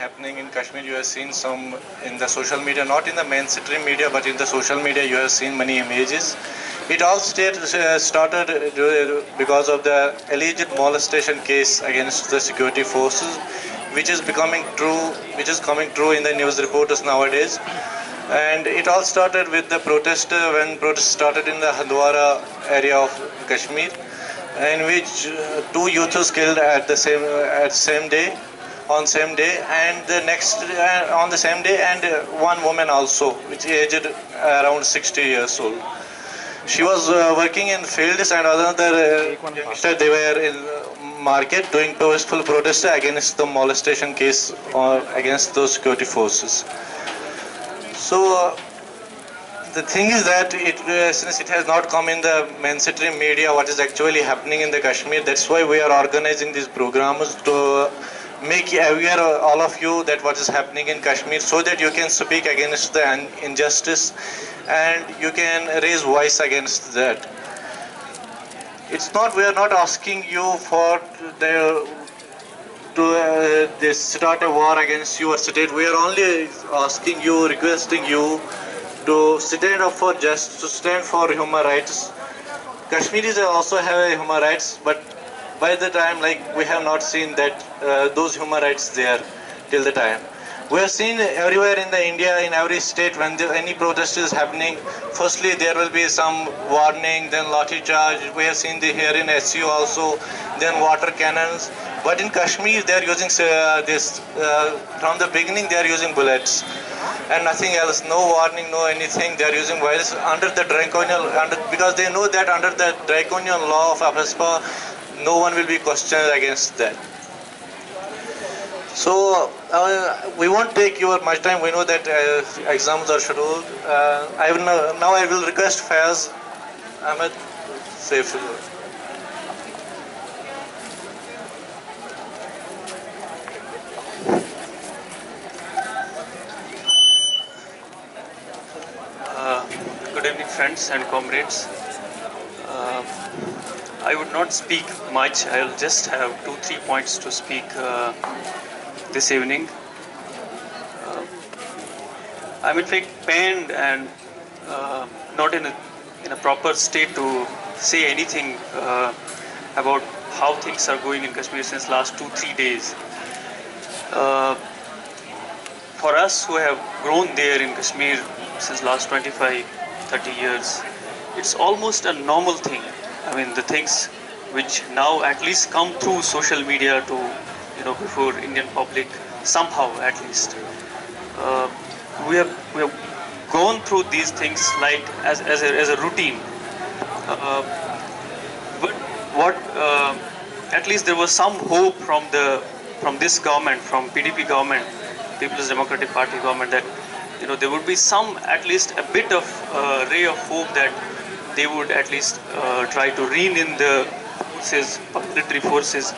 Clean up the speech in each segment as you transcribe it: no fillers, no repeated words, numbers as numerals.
Happening in Kashmir, you have seen some in the social media, not in the mainstream media, but in the social media, you have seen many images. It all started because of the alleged molestation case against the security forces, which is becoming true, which is coming true in the news reporters nowadays. And it all started with the protest when protests started in the Haldwara area of Kashmir, in which two youths was killed at same day, on same day, and the next on the same day, and one woman also, which aged around 60 years old. She was working in fields, and another youngster, they were in market doing peaceful protest against the molestation case or against those security forces. So the thing is that since it has not come in the mainstream media what is actually happening in the Kashmir, that's why we are organizing these programs to make aware all of you that what is happening in Kashmir, so that you can speak against the injustice and you can raise voice against that. It's not, we are not asking you for the to start a war against your state. We are only asking you, requesting you to stand up for justice, to stand for human rights. Kashmiris also have human rights, but by the time, like, we have not seen that those human rights there till the time. We have seen everywhere in the India, in every state, when any protest is happening, firstly there will be some warning, then lathi charge. We have seen here in HCU also, then water cannons. But in Kashmir, they are using from the beginning they are using bullets and nothing else. No warning, no anything. They are using violence under the draconian, because they know that under the draconian law of Afaspa, no one will be questioned against that. So we won't take your much time. We know that exams are scheduled. Now I will request Faiz Ahmed say a few words. Good evening, friends and comrades. I would not speak much. I'll just have 2-3 points to speak this evening. I'm in fact pained and not in a proper state to say anything about how things are going in Kashmir since last 2-3 days. For us who have grown there in Kashmir since last 25-30 years, it's almost a normal thing. I mean, the things which now at least come through social media to, before Indian public, somehow at least. We have gone through these things like as a routine. But what at least there was some hope from this government, from PDP government, People's Democratic Party government, that there would be at least a bit of ray of hope that they would at least try to rein in the forces, military forces.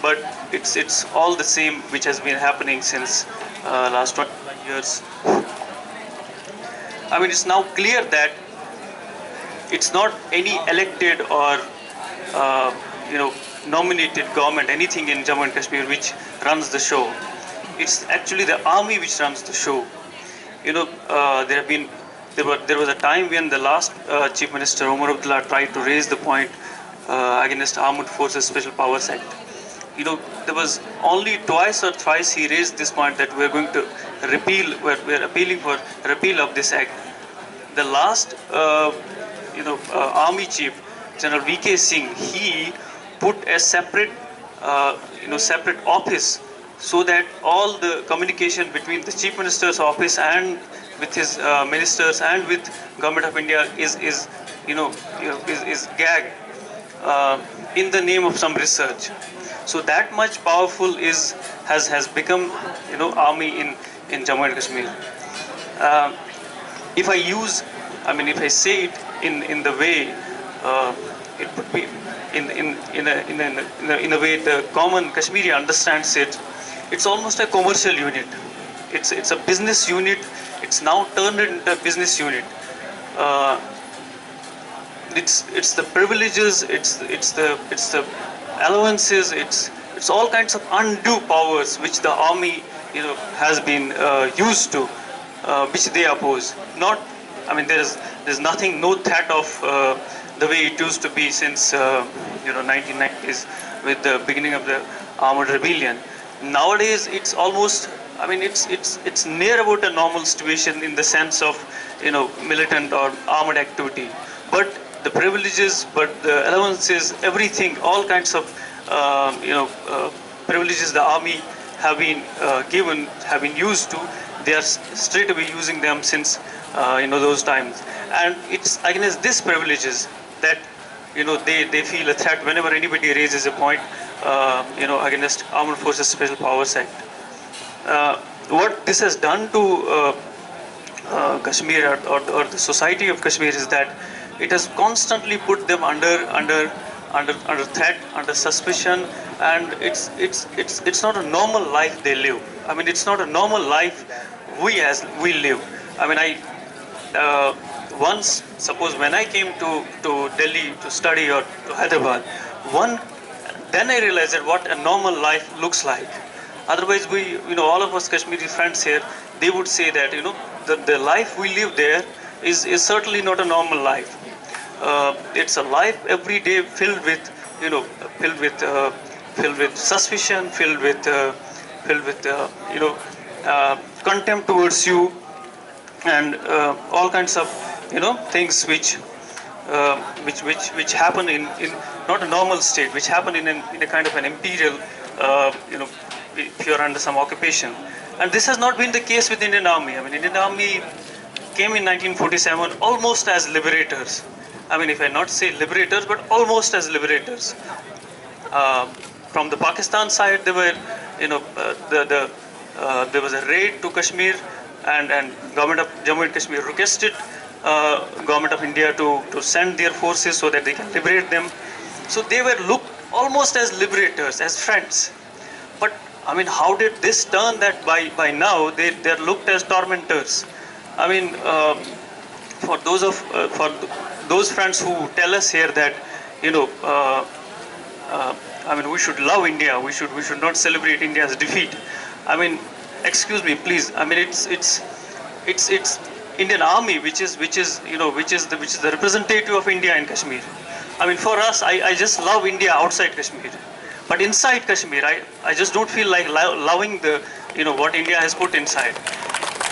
But it's all the same which has been happening since last 25 years. I mean, it's now clear that it's not any elected or nominated government, anything in Jammu and Kashmir which runs the show. It's actually the army which runs the show. There was a time when the last Chief Minister Umar Abdullah tried to raise the point against Armed Forces Special Powers Act. There was only twice or thrice he raised this point that we're going to we're appealing for repeal of this act. The last, Army Chief, General V.K. Singh, he put a separate office so that all the communication between the Chief Minister's office and with his ministers and with Government of India is gagged in the name of some research. So that much powerful has become army in Jammu and Kashmir. If I say it in the way it would be in a way the common Kashmiri understands it, it's almost a commercial unit. It's a business unit. It's now turned into a business unit. It's the privileges. It's the allowances. It's it's all kinds of undue powers which the army, has been used to, which they oppose. Not, I mean, there's nothing, no threat of the way it used to be since 1990s with the beginning of the armed rebellion. Nowadays, it's almost, I mean, it's near about a normal situation in the sense of militant or armed activity, but the privileges, but the allowances, everything, all kinds of privileges the army have been given, have been used to. They are straight away using them since those times, and it's against these privileges that they feel a threat whenever anybody raises a point against Armed Forces Special Powers Act. What this has done to Kashmir or the society of Kashmir is that it has constantly put them under threat, under suspicion, and it's not a normal life they live. I mean, it's not a normal life we live. I mean, once, suppose when I came to Delhi to study or to Hyderabad, then I realized that what a normal life looks like. Otherwise, all of us Kashmiri friends here, they would say that, the life we live there is certainly not a normal life. It's a life every day filled with suspicion, filled with contempt towards you, and all kinds of things which happen in not a normal state, which happen in a kind of an imperial, if you're under some occupation. And this has not been the case with Indian Army. I mean, Indian Army came in 1947 almost as liberators. I mean, if I not say liberators, but almost as liberators. From the Pakistan side, there were, there was a raid to Kashmir, and government of Jammu and Kashmir requested government of India to send their forces so that they can liberate them. So they were looked almost as liberators, as friends. But I mean, how did this turn that by now they're looked as tormentors? I mean, for those friends who tell us here that I mean, we should love India, we should not celebrate India's defeat. I mean, excuse me, please. I mean, it's Indian Army which is the representative of India in Kashmir. I mean, for us, I just love India outside Kashmir, but inside Kashmir, I just don't feel like loving the what India has put inside.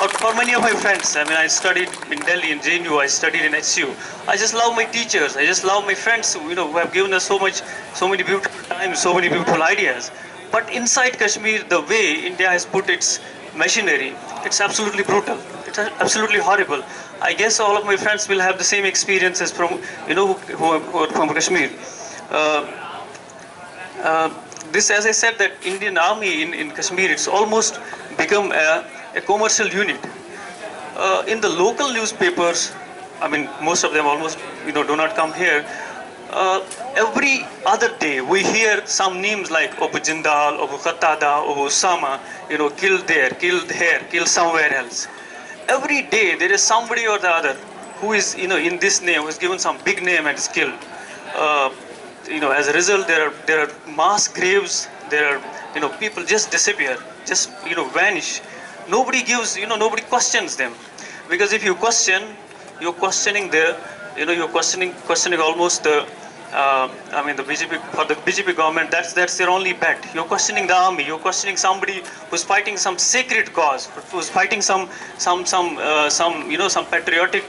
Or for many of my friends, I mean, I studied in Delhi, in JNU, I studied in HCU. I just love my teachers. I just love my friends who have given us so many beautiful times, so many beautiful ideas. But inside Kashmir, the way India has put its machinery, it's absolutely brutal. It's absolutely horrible. I guess all of my friends will have the same experiences from who are from Kashmir. This, as I said, that Indian Army in Kashmir, it's almost become a commercial unit. In the local newspapers, I mean, most of them almost do not come here. Every other day we hear some names like Abu Jindal, Abu Qatada, Abu Usama, killed there, killed here, killed somewhere else. Every day there is somebody or the other who is in this name, who is given some big name and is killed. As a result, there are mass graves. There are people just disappear, just vanish. Nobody gives, nobody questions them, because if you question, you're questioning you're questioning almost the the BJP, for the BJP government, that's their only bet. You're questioning the army. You're questioning somebody who's fighting some sacred cause, who's fighting some patriotic,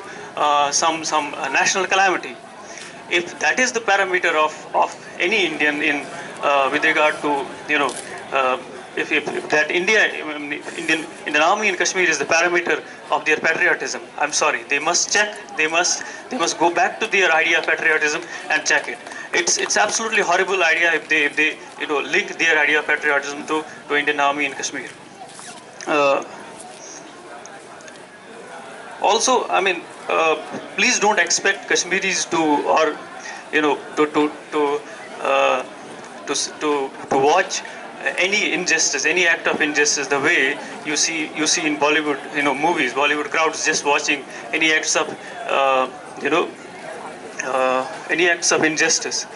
some national calamity. If that is the parameter of any Indian in with regard to if that Indian Army in Kashmir is the parameter of their patriotism, I'm sorry, they must check. They must go back to their idea of patriotism and check it. It's absolutely horrible idea if they link their idea of patriotism to Indian Army in Kashmir. Also, I mean, please don't expect Kashmiris to watch any injustice, any act of injustice, the way you see in Bollywood, movies. Bollywood crowds just watching any acts of, any acts of injustice.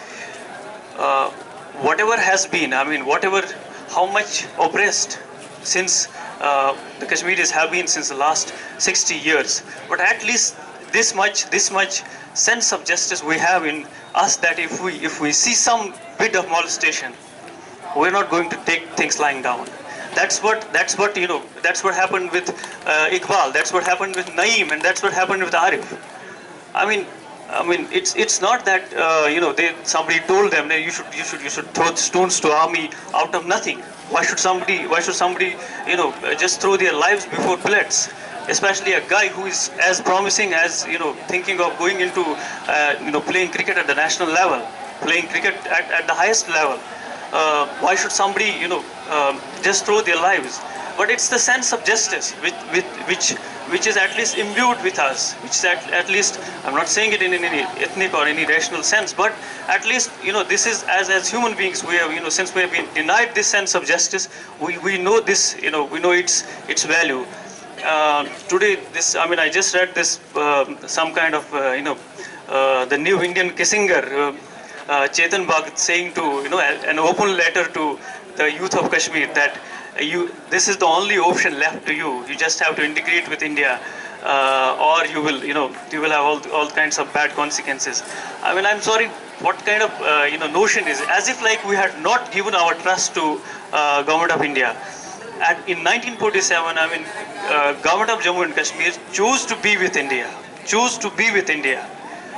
whatever has been, I mean, whatever, how much oppressed since the Kashmiris have been since the last 60 years, but at least this much sense of justice we have in us, that if we see some bit of molestation, we're not going to take things lying down. That's what you know. That's what happened with Iqbal. That's what happened with Naeem, and that's what happened with Arif. I mean, it's not that somebody told them that you should throw stones to army out of nothing. Why should somebody just throw their lives before bullets? Especially a guy who is as promising as thinking of going into playing cricket at the national level, playing cricket at the highest level. Why should somebody just throw their lives? But it's the sense of justice which is at least imbued with us, which is at least, I'm not saying it in any ethnic or any rational sense, but at least this is, as human beings, we have since we have been denied this sense of justice, we know this, we know its value. Today, I just read this some kind of the new Indian Kissinger, Chetan Bhagat, saying to an open letter to the youth of Kashmir that this is the only option left to you. You just have to integrate with India, or you will have all kinds of bad consequences. I mean, I'm sorry, what kind of notion is it? As if like we had not given our trust to government of India. And in 1947, government of Jammu and Kashmir chose to be with India,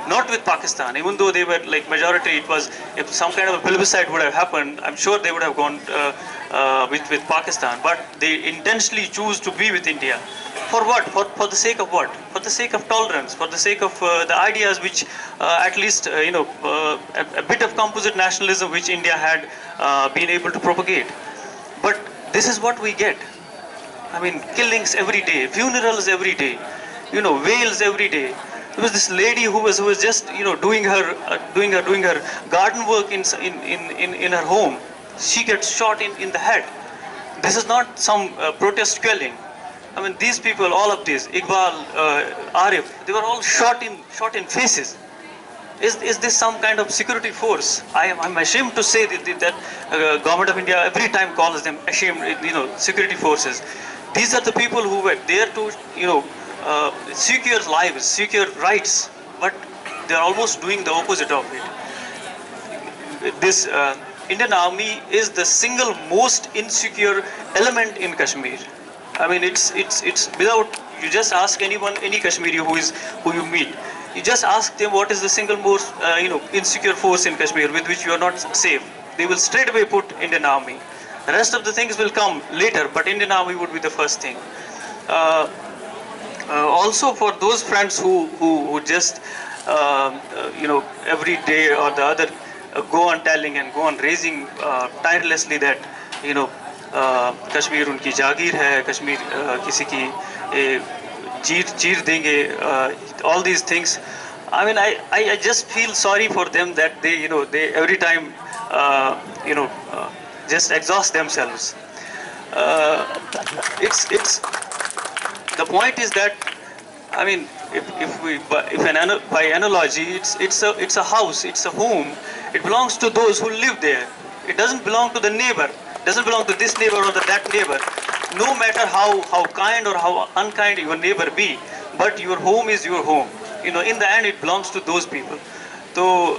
not with Pakistan. Even though they were like majority, it was, if some kind of a plebiscite would have happened, I'm sure they would have gone with Pakistan. But they intentionally choose to be with India. For what? For the sake of what? For the sake of tolerance, for the sake of the ideas which at least a bit of composite nationalism which India had been able to propagate. But this is what we get. I mean, killings every day, funerals every day, wails every day. There was this lady who was just doing her garden work in her home. She gets shot in the head. This is not some protest quelling. I mean, these people, all of these, Iqbal, Arif, they were all shot in faces. Is this some kind of security force? I'm ashamed to say that government of India every time calls them ashamed, security forces. These are the people who were there to, secure lives, secure rights, but they're almost doing the opposite of it. This Indian Army is the single most insecure element in Kashmir. I mean, it's without, you just ask anyone, any Kashmiri who you meet, you just ask them what is the single most insecure force in Kashmir with which you are not safe. They will straight away put Indian Army. The rest of the things will come later, but Indian Army would be the first thing. Also, for those friends who just every day or the other go on telling and go on raising tirelessly that Kashmir unki jagir hai, Kashmir kisi ki चीर देंगे, all these things. I mean, I just feel sorry for them that they every time just exhaust themselves. It's the point is that, I mean, by analogy, it's a house, it's a home. It belongs to those who live there. It doesn't belong to the neighbor. It doesn't belong to this neighbor or that neighbor. No matter how kind or how unkind your neighbor be, but your home is your home. In the end, it belongs to those people. So,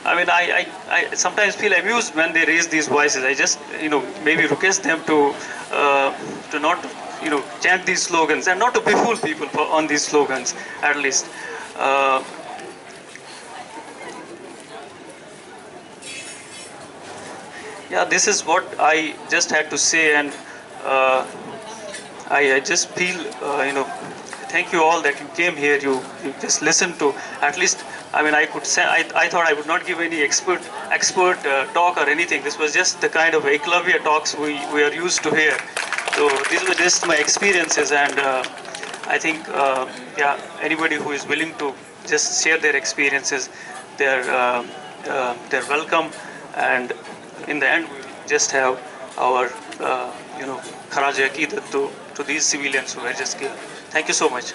I sometimes feel amused when they raise these voices. I just, maybe request them to not, chant these slogans and not to befool people on these slogans, at least. Yeah, this is what I just had to say, and I just feel, thank you all that you came here. You just listened to, at least. I mean, I could say, I thought I would not give any expert talk or anything. This was just the kind of Eklavya talks we are used to hear. So these were just my experiences, and I think, anybody who is willing to just share their experiences, they're welcome. And in the end, we just have our, Kharaj Aqidat to these civilians who were just killed. Thank you so much.